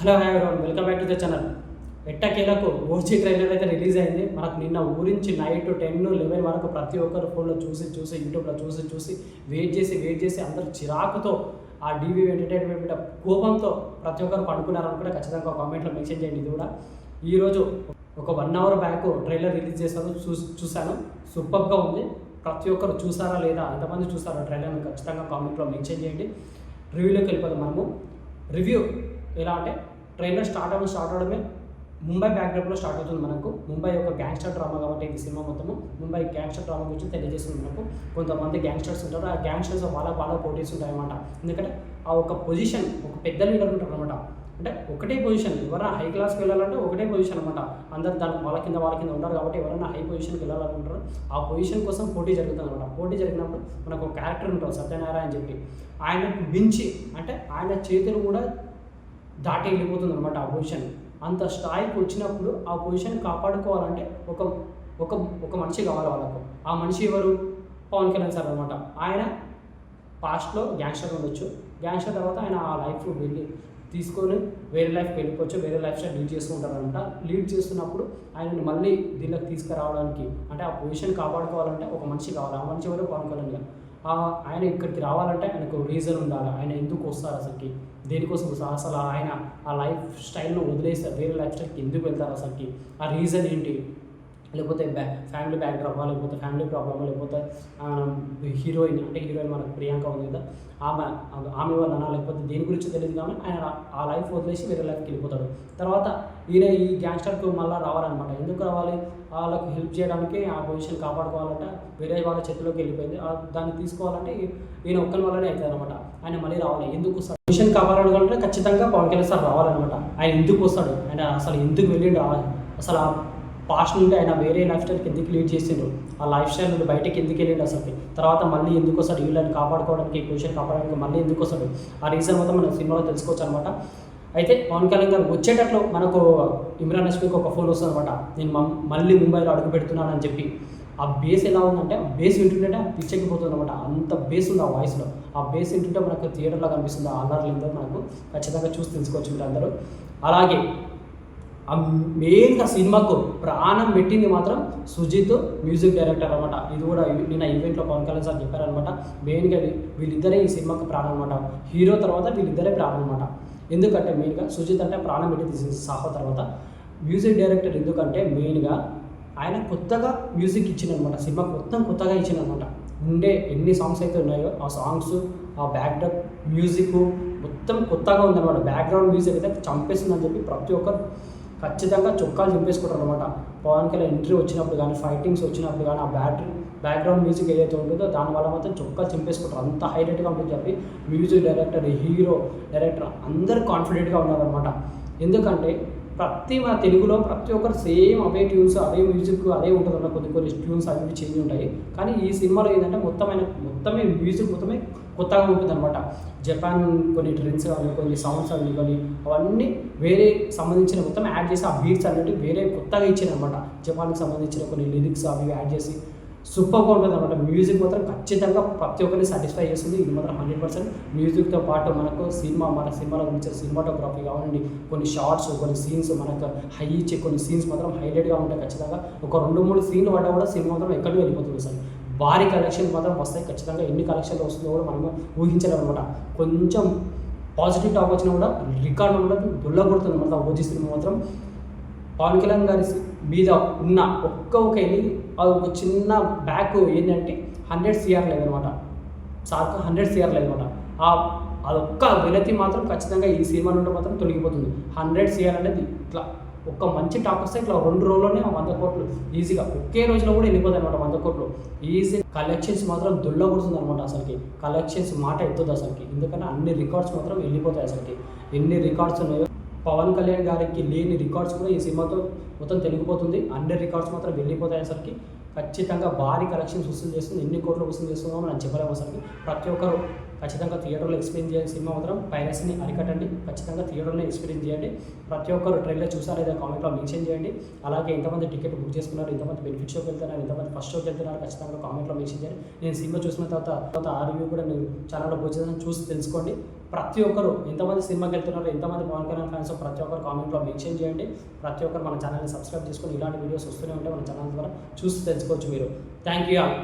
Hello hi everyone, welcome back to the channel. ఎట్టకేలకు OG trailer అయితే release అయింది. మనకు నిన్న ఊరించి నైట్ 10-11 వరకు ప్రతి ఒక్కరు ఫోన్లో చూసి యూట్యూబ్లో చూసి వెయిట్ చేసి అందరూ చిరాకుతో ఆ డీవీ ఎంటర్టైన్మెంట్ మీద కోపంతో ప్రతి ఒక్కరు పడుకున్నారనుకుంటే ఖచ్చితంగా కామెంట్లో మెన్షన్ చేయండి. ఇది కూడా ఈరోజు ఒక 1 అవర్ బ్యాక్ ట్రైలర్ రిలీజ్ చేశాను, చూశాను. సూపర్గా ఉంది. ప్రతి ఒక్కరు చూసారా లేదా, ఎంతమంది చూసారా ట్రైలర్ని ఖచ్చితంగా కామెంట్లో మెన్షన్ చేయండి. రివ్యూలోకి వెళ్ళిపోతాం. మనము రివ్యూ ఎలా అంటే, ట్రైలర్ స్టార్ట్ అవడమే ముంబై బ్యాక్డ్రాప్లో స్టార్ట్ అవుతుంది. మనకు ముంబై ఒక గ్యాంగ్స్టర్ డ్రామా కాబట్టి ఈ సినిమా మొత్తము ముంబై గ్యాంగ్స్టర్ డ్రామా గురించి తెలియజేస్తుంది. మనకు కొంతమంది గ్యాంగ్స్టర్స్ ఉంటారు, ఆ గ్యాంగ్స్టర్స్ వాళ్ళ పోటీస్ ఉంటాయి అన్నమాట. ఎందుకంటే ఆ ఒక పొజిషన్, ఒక పెద్ద లీడర్ ఉంటారు అనమాట. అంటే ఒకటే పొజిషన్, ఎవరైనా హై క్లాస్కి వెళ్ళాలంటే ఒకటే పొజిషన్ అనమాట. అందరు దాని వాళ్ళ కింద ఉంటారు కాబట్టి ఎవరైనా హై పొజిషన్కి వెళ్ళాలనుకుంటారు. ఆ పొజిషన్ కోసం పోటీ జరుగుతుంది అనమాట. పోటీ జరిగినప్పుడు మనకు ఒక క్యారెక్టర్ ఉంటారు, సత్యనారాయణ అని చెప్పి. ఆయనకు మించి అంటే ఆయన చేతులు కూడా దాటి వెళ్ళిపోతుంది అనమాట ఆ పొజిషన్. అంత స్థాయికి వచ్చినప్పుడు ఆ పొజిషన్ కాపాడుకోవాలంటే ఒక ఒక ఒక మనిషి కావాలి వాళ్ళకు. ఆ మనిషి ఎవరు? పవన్ కళ్యాణ్ సార్ అనమాట. ఆయన పాస్ట్లో గ్యాంగ్స్టర్ ఉండొచ్చు, గ్యాంగ్స్టర్ తర్వాత ఆయన ఆ లైఫ్ వెళ్ళి తీసుకొని వేరే లైఫ్కి వెళ్ళిపోవచ్చు, వేరే లైఫ్ స్టైల్ లీడ్ చేసుకుంటారనమాట. లీడ్ చేస్తున్నప్పుడు ఆయనను మళ్ళీ దీనిలోకి తీసుకురావడానికి, అంటే ఆ పొజిషన్ కాపాడుకోవాలంటే ఒక మనిషి కావాలి. ఆ మనిషి ఎవరు? పవన్ కళ్యాణ్. ఆయన ఇక్కడికి రావాలంటే ఆయనకు రీజన్ ఉండాలి. ఆయన ఎందుకు వస్తారు అసలుకి, దేనికోసం వస్తారు అసలు, ఆయన ఆ లైఫ్ స్టైల్ను వదిలేస్తారు, వేరే లైఫ్ స్టైల్కి ఎందుకు వెళ్తారు అసలుకి, ఆ రీజన్ ఏంటి? లేకపోతే ఫ్యామిలీ బ్యాక్డ్రాపా, లేకపోతే ఫ్యామిలీ ప్రాబ్లమా, లేకపోతే హీరోయిన్ అంటే హీరోయిన్ మనకు ప్రియాంక ఉంది కదా, ఆమె వలన, లేకపోతే దేని గురించి తెలియదు కానీ ఆయన ఆ లైఫ్ వదిలేసి వేరే లైఫ్కి వెళ్ళిపోతాడు. తర్వాత ఈయన ఈ గ్యాంగ్స్టర్కి మళ్ళీ రావాలన్నమాట. ఎందుకు రావాలి? వాళ్ళకి హెల్ప్ చేయడానికి, ఆ పొజిషన్ కాపాడుకోవాలంటే వేరే వాళ్ళ చేతిలోకి వెళ్ళిపోయింది. దాన్ని తీసుకోవాలంటే ఈయన ఒక్కరి వల్లనే అవుతుంది అనమాట. ఆయన మళ్ళీ రావాలి. ఎందుకు వస్తాడు? పొజిషన్ కాపాడాలంటే ఖచ్చితంగా పవన్ కళ్యాణ్ సార్ రావాలన్నమాట. ఆయన ఎందుకు వస్తాడు, ఆయన అసలు ఎందుకు వెళ్ళిండు, అసలు ఆ పాస్ట్ నుండి ఆయన వేరే లైఫ్ స్టైల్కి ఎందుకు లీడ్ చేసిండ్రు, ఆ లైఫ్ స్టైల్ నుండి బయటకి ఎందుకు వెళ్ళిండు అసలుకి, తర్వాత మళ్ళీ ఎందుకు వస్తాడు, వీళ్ళని కాపాడుకోవడానికి, పొజిషన్ కాపాడడానికి మళ్ళీ ఎందుకు వస్తాడు, ఆ రీజన్ మొత్తం మనం సినిమాలో తెలుసుకోవచ్చు అనమాట. అయితే పవన్ కళ్యాణ్ గారు వచ్చేటట్లు మనకు ఇమ్రాన్ హష్మీకి ఒక ఫోన్ వస్తుంది అనమాట. నేను మళ్ళీ ముంబైలో అడుగు పెడుతున్నానని చెప్పి. ఆ బేస్ ఎలా ఉందంటే, ఆ బేస్ వింటుంటే పిచ్చెక్కిపోతుంది అనమాట. అంత బేస్ ఉంది ఆ వాయిస్లో. ఆ బేస్ వింటుంటే మనకు థియేటర్లో కనిపిస్తుంది. ఆ అల్లర్లేదో మనకు ఖచ్చితంగా చూసి తెలుసుకోవచ్చు మీరు అందరూ. అలాగే ఆ మెయిన్గా సినిమాకు ప్రాణం పెట్టింది మాత్రం సుజిత్, మ్యూజిక్ డైరెక్టర్ అనమాట. ఇది కూడా నిన్న ఈవెంట్లో పవన్ కళ్యాణ్ సార్ చెప్పారనమాట. మెయిన్గా వీళ్ళిద్దరే ఈ సినిమాకు ప్రాణం అనమాట. హీరో తర్వాత వీళ్ళిద్దరే ప్రాణం అనమాట. ఎందుకంటే మెయిన్గా సుజిత్ అంటే ప్రాణం పెట్టి తీసింది సాహో తర్వాత. మ్యూజిక్ డైరెక్టర్ ఎందుకంటే మెయిన్గా ఆయన కొత్తగా మ్యూజిక్ ఇచ్చిందనమాట. సినిమా కొత్తగా ఇచ్చిందనమాట. ఉండే ఎన్ని సాంగ్స్ అయితే ఉన్నాయో ఆ సాంగ్స్, ఆ బ్యాక్డ్రాప్ మ్యూజిక్ మొత్తం కొత్తగా ఉందన్నమాట. బ్యాక్గ్రౌండ్ మ్యూజిక్ అయితే చంపేస్తుందని చెప్పి ప్రతి ఒక్కరు ఖచ్చితంగా చొక్కాలు చింపేసుకుంటారు అనమాట. పవన్ కళ్యాణ్ ఎంట్రీ వచ్చినప్పుడు కానీ, ఫైటింగ్స్ వచ్చినప్పుడు కానీ, ఆ బ్యాక్గ్రౌండ్ మ్యూజిక్ ఏదైతే ఉంటుందో దానివల్ల మాత్రం చొక్కాలు చింపేసుకుంటారు. అంత హైలైట్గా ఉంటుంది చెప్పి మ్యూజిక్ డైరెక్టర్, హీరో, డైరెక్టర్ అందరూ కాన్ఫిడెంట్గా ఉన్నారనమాట. ఎందుకంటే మన తెలుగులో ప్రతి ఒక్కరు సేమ్ అవే ట్యూన్స్, అవే మ్యూజిక్ అదే ఉంటుంది అన్న. కొన్ని ట్యూన్స్ అవి చేంజ్ ఉంటాయి. కానీ ఈ సినిమాలో ఏంటంటే మొత్తమే మ్యూజిక్ మొత్తమే కొత్తగా ఉంటుంది అనమాట. జపాన్ కొన్ని ట్రెండ్స్ కానీ, కొన్ని సౌండ్స్ కానీ, అవన్నీ వేరే సంబంధించిన మొత్తం యాడ్ చేసి ఆ బీట్స్ అనేవి వేరే కొత్తగా ఇచ్చారు అనమాట. జపాన్కి సంబంధించిన కొన్ని లిరిక్స్ అవి యాడ్ చేసి సూపర్గా ఉంటుంది అనమాట. మ్యూజిక్ మాత్రం ఖచ్చితంగా ప్రతి ఒక్కరిని సాటిస్ఫై చేస్తుంది. ఇది మాత్రం 100%. మ్యూజిక్తో పాటు మనకు మన సినిమాలో గురించి సినిమాటోగ్రఫీ కావాలండి, కొన్ని షార్ట్స్, కొన్ని సీన్స్ మనకు హై ఇచ్చే కొన్ని సీన్స్ మాత్రం హైలైట్గా ఉంటాయి. ఖచ్చితంగా ఒక 2-3 సీన్లు పడ్డా కూడా సినిమా మాత్రం ఎక్కడికి వెళ్ళిపోతుంది సార్. భారీ కలెక్షన్ మాత్రం వస్తాయి ఖచ్చితంగా. ఎన్ని కలెక్షన్లు వస్తుందో కూడా మనం ఊహించలేము అనమాట. కొంచెం పాజిటివ్ టాక్ వచ్చినా కూడా రికార్డు కూడా దుల్లగొడుతుంది అనమాట. ఓజీ సినిమా మాత్రం పవన్ కళ్యాణ్ గారి మీద ఉన్న ఒక ఒక చిన్న బ్యాక్ ఏంటంటే 100 CR లేదనమాట. సార్కు 100 CR లేదనమాట. అదొక్క వినతి మాత్రం ఖచ్చితంగా ఈ సినిమా నుండి మాత్రం తొలగిపోతుంది. 100 CR అనేది ఇట్లా ఒక మంచి టాక్ వస్తే ఇట్లా 2 రోజుల్లోనే 100 కోట్లు ఈజీగా, ఒకే రోజులో కూడా వెళ్ళిపోతాయి అనమాట 100 కోట్లు ఈజీ. కలెక్షన్స్ మాత్రం దుల్లగొడుతుంది అనమాట. అసలుకి కలెక్షన్స్ మాట ఎత్తుంది అసలుకి. ఎందుకంటే అన్ని రికార్డ్స్ మాత్రం వెళ్ళిపోతాయి అసలుకి. ఎన్ని రికార్డ్స్ ఉన్నాయో పవన్ కళ్యాణ్ గారికి లేని రికార్డ్స్ కూడా ఈ సినిమాతో మొత్తం తెలిగిపోతుంది. అన్ని రికార్డ్స్ మాత్రం వెళ్ళిపోతాయి అసలుకి. ఖచ్చితంగా భారీ కలెక్షన్స్ వసూలు చేస్తుంది. ఎన్ని కోట్లు వసూలు చేస్తున్నామో మనం చెప్పలేము అసలుకి. ప్రతి ఒక్కరు ఖచ్చితంగా థియేటర్లో ఎక్స్పీరియన్స్ చేయాలి. సినిమా మాత్రం పైరసీని అరికట్టండి. ఖచ్చితంగా థియేటర్లో ఎక్స్పీరియన్స్ చేయండి. ప్రతి ఒక్కరు ట్రైలర్ చూసారా లేదా కామెంట్లో మెన్షన్ చేయండి. అలాగే ఎంతమంది టికెట్ బుక్ చేసుకున్నారు, ఎంతమంది బెనిఫిట్ షోకి వెళ్తున్నారు, ఎంతమంది ఫస్ట్ షోకి వెళ్తున్నారు ఖచ్చితంగా కామెంట్లో మెన్షన్ చేయండి. నేను సినిమా చూసిన తర్వాత ఆ రివ్యూ కూడా నేను ఛానల్లో పోస్ట్ చేసి చూసి తెలుసుకోండి. ప్రతి ఒక్కరు ఎంతమంది సినిమాకి వెళ్తున్నారు, ఎంతమంది పవన్ కళ్యాణ్ ఫ్యాన్స్ ప్రతి ఒక్కరు కామెంట్లో మెన్షన్ చేయండి. ప్రతి ఒక్కరు మన ఛానల్ని సబ్స్క్రైబ్ చేసుకొని ఇలాంటి వీడియోస్ వస్తూనే ఉంటే మన ఛానల్ ద్వారా చూసి తెలుసుకోవచ్చు మీరు. Thank you all.